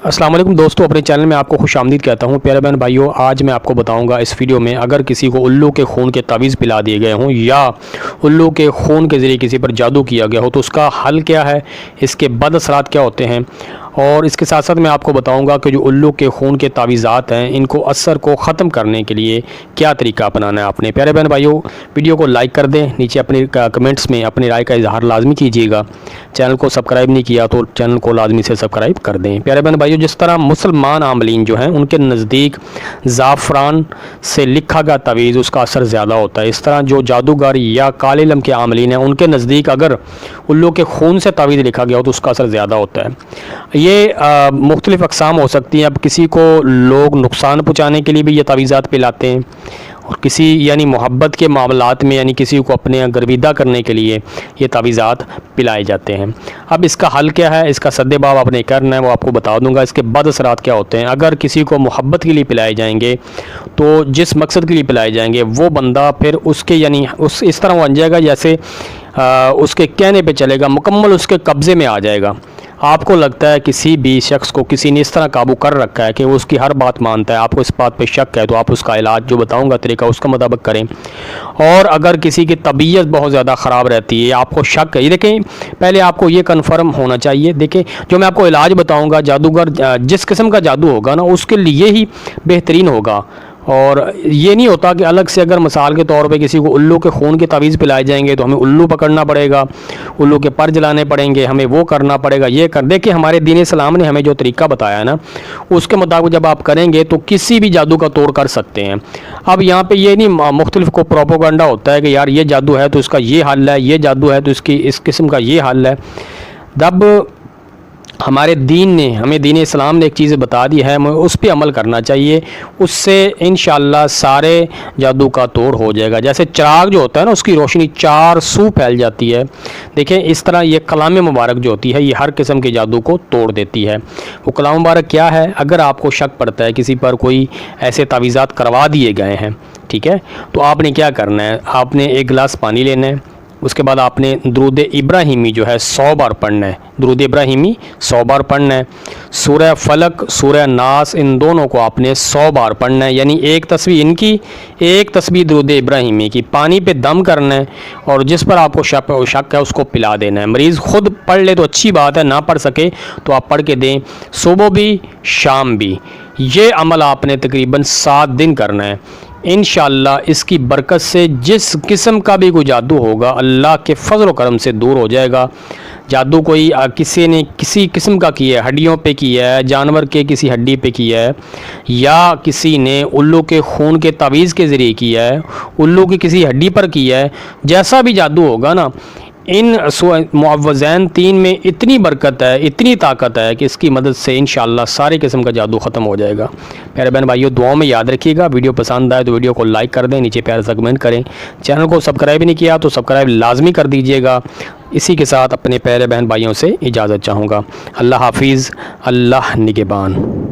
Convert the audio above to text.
السلام علیکم دوستو، اپنے چینل میں آپ کو خوش آمدید کہتا ہوں۔ پیارے بہن بھائیو، آج میں آپ کو بتاؤں گا اس ویڈیو میں، اگر کسی کو الو کے خون کے تعویذ پلا دیے گئے ہوں یا الو کے خون کے ذریعے کسی پر جادو کیا گیا ہو تو اس کا حل کیا ہے، اس کے بد اثرات کیا ہوتے ہیں، اور اس کے ساتھ ساتھ میں آپ کو بتاؤں گا کہ جو الو کے خون کے تعویذات ہیں ان کو اثر کو ختم کرنے کے لیے کیا طریقہ اپنانا ہے آپ نے۔ پیارے بہن بھائیو، ویڈیو کو لائک کر دیں، نیچے اپنے کمنٹس میں اپنی رائے کا اظہار لازمی کیجیے گا۔ چینل کو سبسکرائب نہیں کیا تو چینل کو لازمی سے سبسکرائب کر دیں۔ پیارے بہن بھائیو، جس طرح مسلمان عاملین جو ہیں ان کے نزدیک زعفران سے لکھا گیا تعویذ اس کا اثر زیادہ ہوتا ہے، اس طرح جو جادوگر یا کالے علم کے عاملین ہیں ان کے نزدیک اگر الو کے خون سے تعویذ لکھا گیا ہو تو اس کا اثر زیادہ ہوتا ہے۔ یہ مختلف اقسام ہو سکتی ہیں۔ اب کسی کو لوگ نقصان پہنچانے کے لیے بھی یہ تعویذات پلاتے ہیں، اور کسی یعنی محبت کے معاملات میں یعنی کسی کو اپنے گرویدہ کرنے کے لیے یہ تعویذات پلائے جاتے ہیں۔ اب اس کا حل کیا ہے، اس کا سد باب آپ نے کرنا ہے، وہ آپ کو بتا دوں گا۔ اس کے بد اثرات کیا ہوتے ہیں اگر کسی کو محبت کے لیے پلائے جائیں گے تو جس مقصد کے لیے پلائے جائیں گے وہ بندہ پھر اس کے یعنی اس طرح بن جائے گا جیسے اس کے کہنے پہ چلے گا، مکمل اس کے قبضے میں آ جائے گا۔ آپ کو لگتا ہے کسی بھی شخص کو کسی نے اس طرح قابو کر رکھا ہے کہ وہ اس کی ہر بات مانتا ہے، آپ کو اس بات پہ شک ہے تو آپ اس کا علاج جو بتاؤں گا طریقہ اس کا مطابق کریں۔ اور اگر کسی کی طبیعت بہت زیادہ خراب رہتی ہے، آپ کو شک ہے، یہ دیکھیں پہلے آپ کو یہ کنفرم ہونا چاہیے۔ دیکھیں جو میں آپ کو علاج بتاؤں گا، جادوگر جس قسم کا جادو ہوگا نا اس کے لیے ہی بہترین ہوگا، اور یہ نہیں ہوتا کہ الگ سے اگر مثال کے طور پہ کسی کو الو کے خون کے تعویذ پلائے جائیں گے تو ہمیں الو پکڑنا پڑے گا، الو کے پر جلانے پڑیں گے، ہمیں وہ کرنا پڑے گا، یہ کر دے کہ ہمارے دین اسلام نے ہمیں جو طریقہ بتایا ہے نا اس کے مطابق جب آپ کریں گے تو کسی بھی جادو کا توڑ کر سکتے ہیں۔ اب یہاں پہ یہ نہیں مختلف کو پروپیگنڈا ہوتا ہے کہ یار یہ جادو ہے تو اس کا یہ حل ہے، یہ جادو ہے تو اس قسم کا یہ حل ہے۔ جب ہمارے دین نے ہمیں دین اسلام نے ایک چیز بتا دی ہے، ہمیں اس پہ عمل کرنا چاہیے، اس سے انشاءاللہ سارے جادو کا توڑ ہو جائے گا۔ جیسے چراغ جو ہوتا ہے نا اس کی روشنی چار سو پھیل جاتی ہے، دیکھیں اس طرح یہ کلام مبارک جو ہوتی ہے یہ ہر قسم کے جادو کو توڑ دیتی ہے۔ وہ کلام مبارک کیا ہے؟ اگر آپ کو شک پڑتا ہے کسی پر کوئی ایسے تعویذات کروا دیے گئے ہیں، ٹھیک ہے، تو آپ نے کیا کرنا ہے، آپ نے ایک گلاس پانی لینا ہے، اس کے بعد آپ نے درود ابراہیمی جو ہے 100 بار پڑھنا ہے، درود ابراہیمی 100 بار پڑھنا ہے۔ سورہ فلق، سورہ ناس، ان دونوں کو آپ نے 100 بار پڑھنا ہے، یعنی ایک تسبیح ان کی، ایک تسبیح درود ابراہیمی کی، پانی پہ دم کرنا ہے، اور جس پر آپ کو شک ہے اس کو پلا دینا ہے۔ مریض خود پڑھ لے تو اچھی بات ہے، نہ پڑھ سکے تو آپ پڑھ کے دیں، صبح بھی شام بھی۔ یہ عمل آپ نے تقریباً 7 دن کرنا ہے۔ انشاءاللہ اس کی برکت سے جس قسم کا بھی کوئی جادو ہوگا اللہ کے فضل و کرم سے دور ہو جائے گا۔ جادو کوئی کسی نے کسی قسم کا کیا ہے، ہڈیوں پہ کیا ہے، جانور کے کسی ہڈی پہ کیا ہے، یا کسی نے الو کے خون کے تعویذ کے ذریعے کیا ہے، الو کی کسی ہڈی پر کیا ہے، جیسا بھی جادو ہوگا نا، ان معوذین 3 میں اتنی برکت ہے، اتنی طاقت ہے کہ اس کی مدد سے انشاءاللہ سارے قسم کا جادو ختم ہو جائے گا۔ پیارے بہن بھائیو، دعاؤں میں یاد رکھیے گا۔ ویڈیو پسند آئے تو ویڈیو کو لائک کر دیں، نیچے پیارے سے کمنٹ کریں، چینل کو سبسکرائب نہیں کیا تو سبسکرائب لازمی کر دیجیے گا۔ اسی کے ساتھ اپنے پیارے بہن بھائیوں سے اجازت چاہوں گا۔ اللہ حافظ، اللہ نگہبان۔